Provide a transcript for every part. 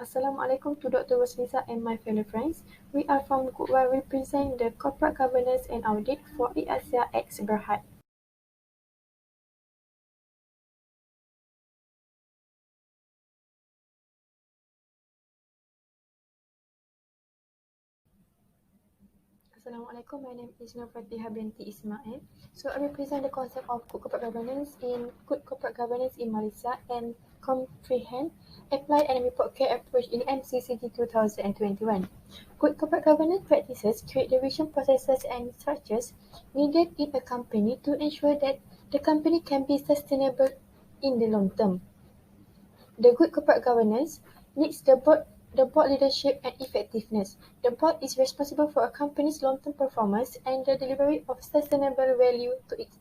Assalamualaikum to Dr. Roslisa and my fellow friends. We are from where we present the Corporate Governance and Audit for Asia X Berhad. Assalamualaikum, my name is Nur Fatiha binti Ismail. So I represent the concept of good corporate governance in Malaysia and comprehend, apply and report care approach in MCCG 2021. Good corporate governance practices create the vision, processes and structures needed in a company to ensure that the company can be sustainable in the long term. The good corporate governance needs the board leadership and effectiveness. The board is responsible for a company's long-term performance and the delivery of sustainable value to its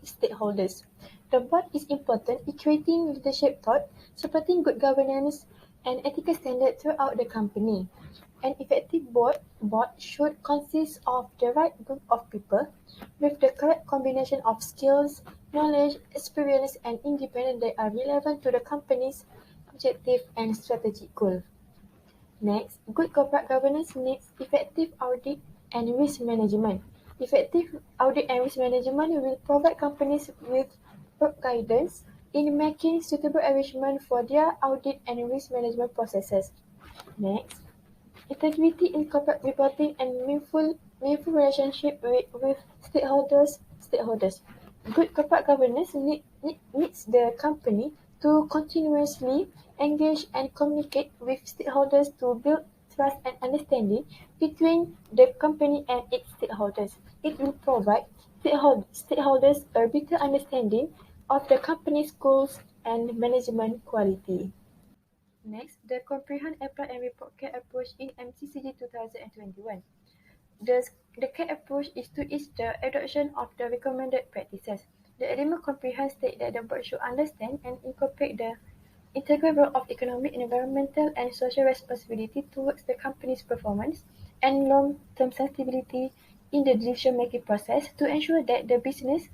stakeholders. The board is important in creating leadership thought, supporting good governance and ethical standards throughout the company. An effective board should consist of the right group of people with the correct combination of skills, knowledge, experience, and independence that are relevant to the company's objective and strategic goal. Next, good corporate governance needs effective audit and risk management. Effective audit and risk management will provide companies with guidance in making suitable arrangements for their audit and risk management processes. Next, integrity in corporate reporting and meaningful relationship with stakeholders. Good corporate governance needs the company to continuously engage and communicate with stakeholders to build trust and understanding between the company and its stakeholders. It will provide stakeholders a better understanding of the company's goals and management quality. Next, the Comprehend, Apply and Report Care approach in MCCG 2021. The care approach is to ease the adoption of the recommended practices. The element comprehend state that the board should understand and incorporate the integral role of economic, environmental, and social responsibility towards the company's performance and long-term sustainability in the decision-making process to ensure that the business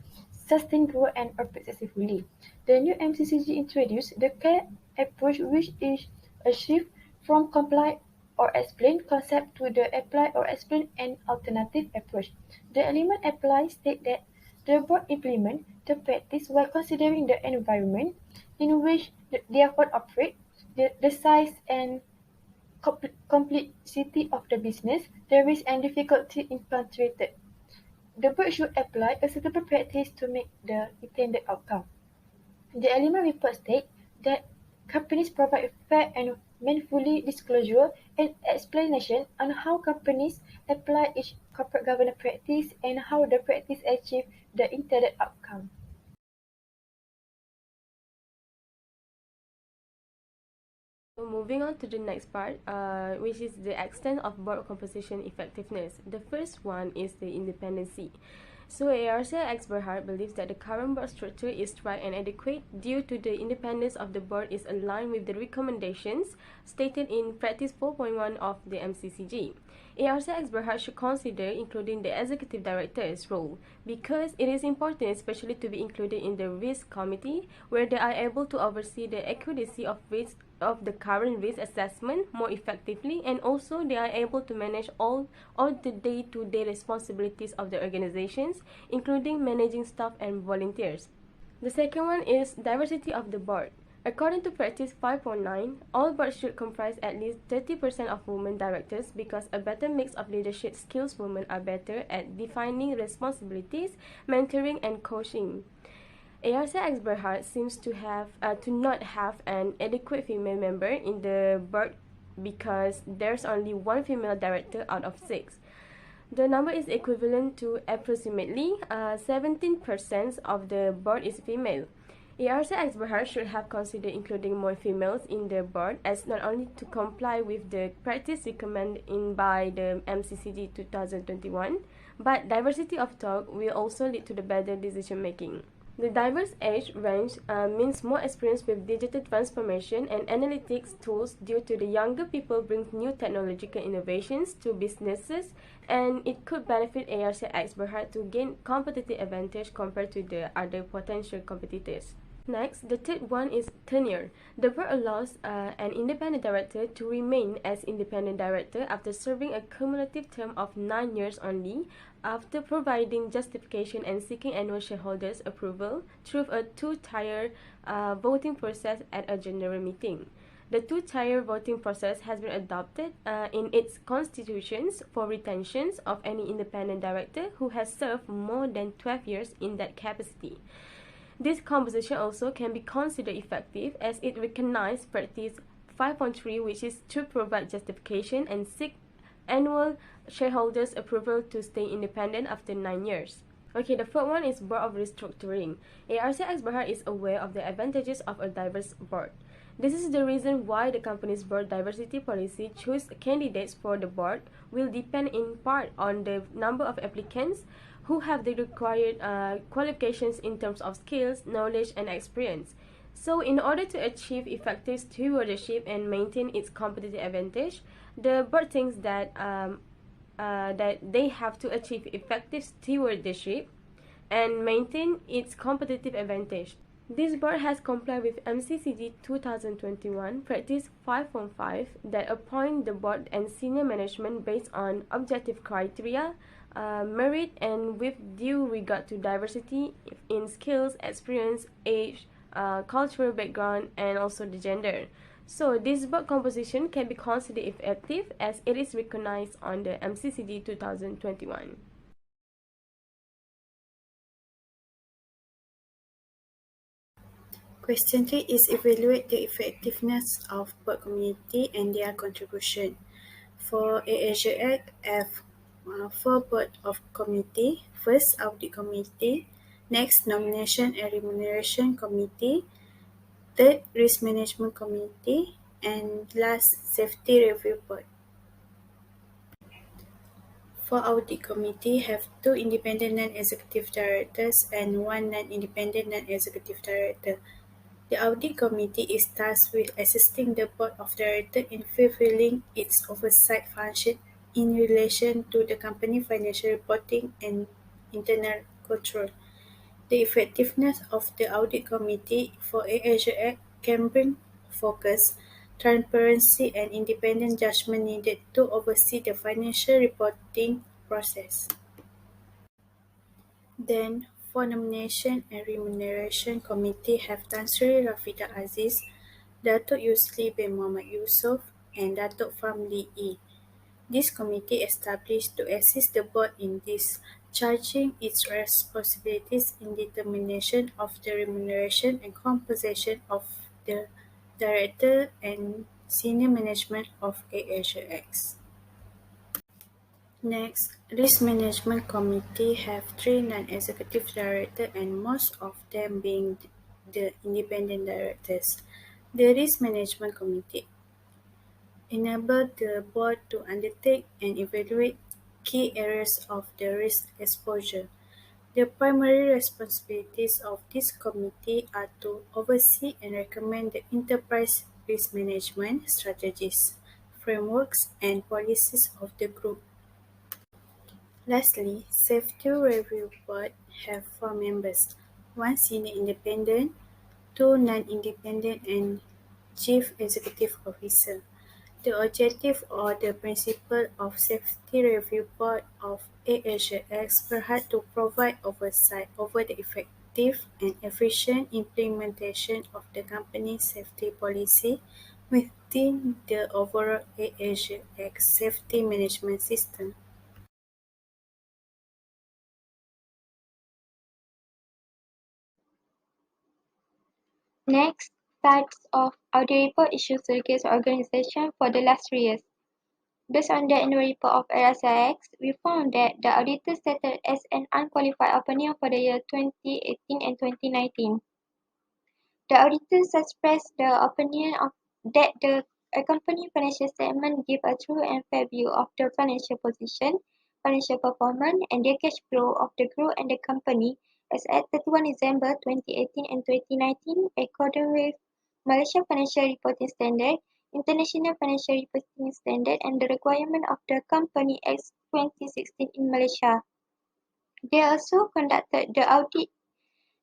sustain growth and operate successfully. The new MCCG introduced the care approach, which is a shift from comply or explain concept to the apply or explain an alternative approach. The element apply state that the board implement the practice while considering the environment in which the effort operate, the size and complexity of the business, the risk and difficulty encountered. The board should apply a suitable practice to make the intended outcome. The element report states that companies provide fair and meaningful disclosure and explanation on how companies apply each corporate governance practice and how the practice achieve the intended outcome. So moving on to the next part, which is the extent of board composition effectiveness. The first one is the independency. So ARC X Berhard believes that the current board structure is right and adequate due to the independence of the board is aligned with the recommendations stated in Practice 4.1 of the MCCG. ARC X Berhard should consider including the executive director's role because it is important especially to be included in the risk committee where they are able to oversee the accuracy of risk of the current risk assessment more effectively, and also they are able to manage all the day-to-day responsibilities of the organizations, including managing staff and volunteers. The second one is diversity of the board. According to Practice 5.9, all boards should comprise at least 30% of women directors because a better mix of leadership skills women are better at defining responsibilities, mentoring, and coaching. ARC X Berhard seems to not have an adequate female member in the board because there's only one female director out of 6. The number is equivalent to approximately 17% of the board is female. ARC X Berhard should have considered including more females in the board as not only to comply with the practice recommended by the MCCG 2021, but diversity of thought will also lead to the better decision making. The diverse age range means more experience with digital transformation and analytics tools due to the younger people bring new technological innovations to businesses, and it could benefit ARC X Berhard to gain competitive advantage compared to the other potential competitors. Next, the third one is tenure. The board allows an independent director to remain as independent director after serving a cumulative term of 9 years only, after providing justification and seeking annual shareholders' approval through a two-tier voting process at a general meeting. The two-tier voting process has been adopted in its constitutions for retentions of any independent director who has served more than 12 years in that capacity. This composition also can be considered effective as it recognizes practice 5.3, which is to provide justification and seek annual shareholders' approval to stay independent after 9 years. Okay, the third one is board of restructuring. ARC Berhad is aware of the advantages of a diverse board. This is the reason why the company's board diversity policy choose candidates for the board will depend in part on the number of applicants who have the required qualifications in terms of skills, knowledge, and experience. So, in order to achieve effective stewardship and maintain its competitive advantage, the board thinks that they have to achieve effective stewardship and maintain its competitive advantage. This board has complied with MCCG 2021 Practice 5.5 that appoint the board and senior management based on objective criteria, merit, and with due regard to diversity in skills, experience, age, cultural background, and also the gender. So this board composition can be considered effective as it is recognized on the MCCG 2021. Question 3 is evaluate the effectiveness of board committee and their contribution. For AAJ Act, F, 4 board of committee. First, audit committee. Next, nomination and remuneration committee. Third, risk management committee. And last, safety review board. For audit committee, have 2 independent non-executive directors and 1 non-independent non-executive director. The Audit Committee is tasked with assisting the Board of Directors in fulfilling its oversight function in relation to the company financial reporting and internal control. The effectiveness of the Audit Committee for AAJ Act can bring focus, transparency, and independent judgment needed to oversee the financial reporting process. Then, for Nomination and Remuneration Committee have Tan Sri Rafidah Aziz, Datuk Yusli bin Mohamed Yusof, and Datuk Famli E. This committee established to assist the board in discharging its responsibilities in determination of the remuneration and compensation of the director and senior management of AAJX. Next, Risk Management Committee have 3 non-executive directors and most of them being the independent directors. The Risk Management Committee enable the board to undertake and evaluate key areas of the risk exposure. The primary responsibilities of this committee are to oversee and recommend the enterprise risk management strategies, frameworks, and policies of the group. Lastly, Safety Review Board have 4 members, 1 senior independent, 2 non-independent, and chief executive officer. The objective or the principle of Safety Review Board of AAJX Berhad to provide oversight over the effective and efficient implementation of the company's safety policy within the overall AAJX safety management system. Next, types of audit report issued against the organization for the last 3 years. Based on the annual report of ARCIX, we found that the auditor stated as an unqualified opinion for the year 2018 and 2019. The auditors expressed the opinion that the company financial statement give a true and fair view of the financial position, financial performance, and the cash flow of the group and the company as at 31 December 2018 and 2019 according with Malaysia Financial Reporting Standard, International Financial Reporting Standard, and the requirement of the Company Act 2016 in Malaysia. They also conducted the audit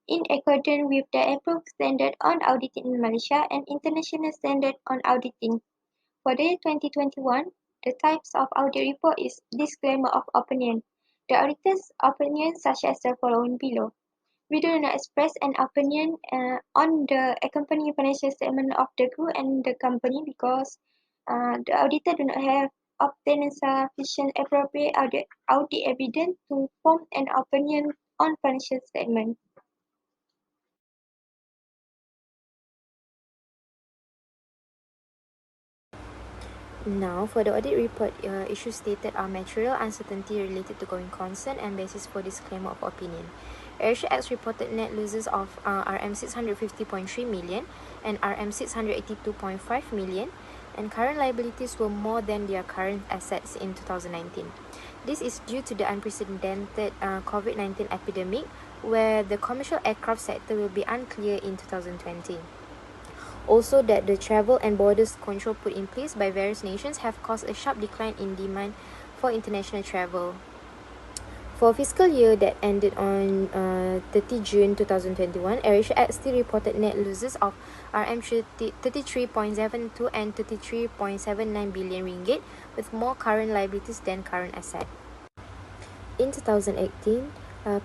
in accordance with the approved standard on auditing in Malaysia and international standard on auditing. For the year 2021, the types of audit report is disclaimer of opinion. The auditor's opinion such as the following below. We do not express an opinion on the accompanying financial statement of the group and the company because the auditor do not have obtained sufficient appropriate audit evidence to form an opinion on financial statement. Now, for the audit report, issues stated are material uncertainty related to going concern and basis for disclaimer of opinion. AirAsia X reported net losses of RM 650.3 million and RM 682.5 million, and current liabilities were more than their current assets in 2019. This is due to the unprecedented COVID-19 epidemic, where the commercial aircraft sector will be unclear in 2020. Also, that the travel and borders control put in place by various nations have caused a sharp decline in demand for international travel. For fiscal year that ended on 30 June 2021, AirAsia X still reported net losses of RM 33.72 and 33.79 billion ringgit, with more current liabilities than current assets. In 2018,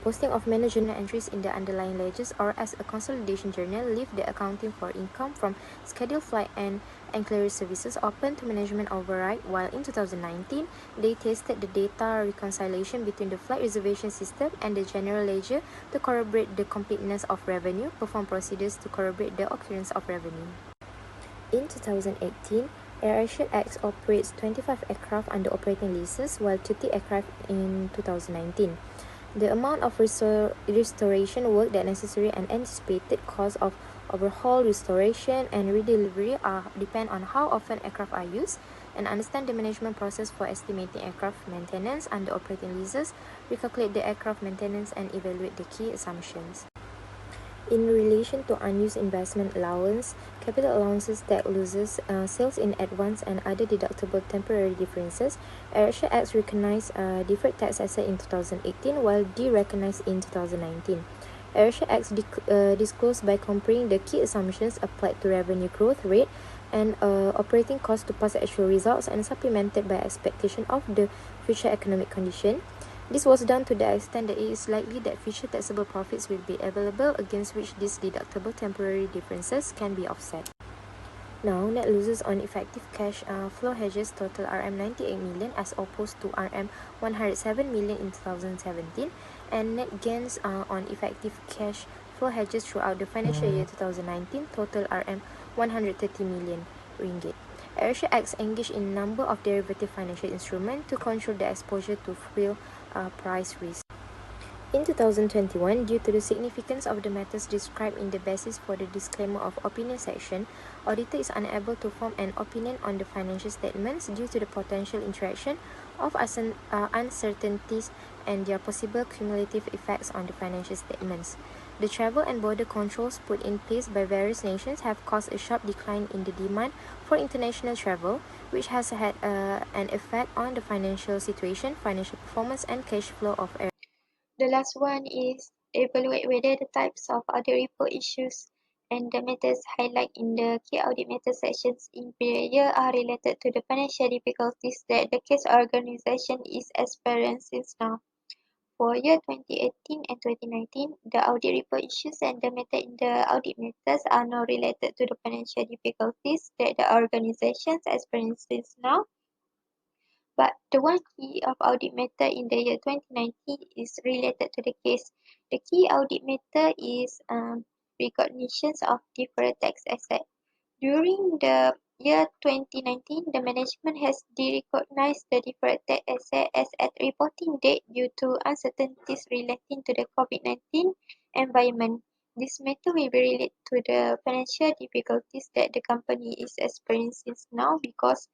posting of managerial entries in the underlying ledgers or as a consolidation journal leave the accounting for income from scheduled flight and ancillary services open to management override, while in 2019, they tested the data reconciliation between the flight reservation system and the general ledger to corroborate the completeness of revenue, perform procedures to corroborate the occurrence of revenue. In 2018, AirAsia X operates 25 aircraft under operating leases, while 30 aircraft in 2019. The amount of restoration work that necessary and anticipated cost of overhaul, restoration, and redelivery depend on how often aircraft are used, and understand the management process for estimating aircraft maintenance under operating leases, recalculate the aircraft maintenance, and evaluate the key assumptions. In relation to unused investment allowance, capital allowances, tax losses, sales in advance, and other deductible temporary differences, AirAsia X recognized deferred tax asset in 2018 while derecognized in 2019. AirAsia X disclosed by comparing the key assumptions applied to revenue growth rate and operating cost to past actual results and supplemented by expectation of the future economic condition. This was done to the extent that it is likely that future taxable profits will be available against which these deductible temporary differences can be offset. Now, net losses on effective cash flow hedges total RM 98 million as opposed to RM 107 million in 2017, and net gains on effective cash flow hedges throughout the financial year 2019 total RM 130 million ringgit. AirAsia X engaged in a number of derivative financial instruments to control the exposure to fuel price risk. In 2021, due to the significance of the matters described in the basis for the disclaimer of opinion section, auditor is unable to form an opinion on the financial statements due to the potential interaction of uncertainties and their possible cumulative effects on the financial statements. The travel and border controls put in place by various nations have caused a sharp decline in the demand for international travel, which has had an effect on the financial situation, financial performance, and cash flow of air. The last one is evaluate whether the types of audit report issues and the matters highlighted in the key audit matter sections in previous year are related to the financial difficulties that the case organization is experiencing now. For year 2018 and 2019, the audit report issues and the matter in the audit matters are now related to the financial difficulties that the organization experiences now. But the one key of audit matter in the year 2019 is related to the case. The key audit matter is recognition of deferred tax asset. During the year 2019, the management has derecognized the deferred tax asset as at reporting date due to uncertainties relating to the COVID-19 environment. This matter will be related to the financial difficulties that the company is experiencing now because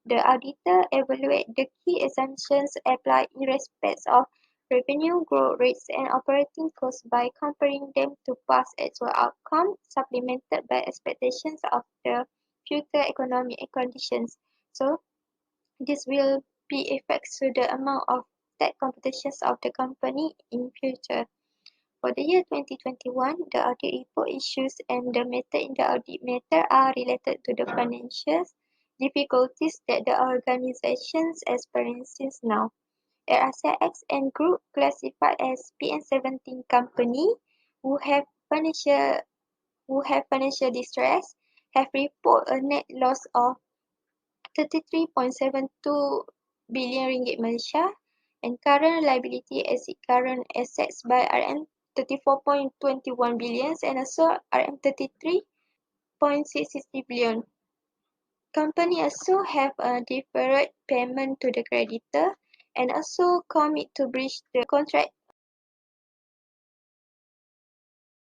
the auditor evaluate the key assumptions applied in respect of revenue growth rates and operating costs by comparing them to past actual outcome supplemented by expectations of the future economic conditions. So this will be effects to the amount of tax competitions of the company in future. For the year 2021, the audit report issues and the method in the audit matter are related to the financial difficulties that the organizations experiences now. ACT and Group, classified as PN17 company who have financial distress, have reported a net loss of 33.72 billion ringgit Malaysia, and current liability exceed current assets by RM 34.21 billion and also RM 33.60 billion. Company also have a deferred payment to the creditor and also commit to breach the contract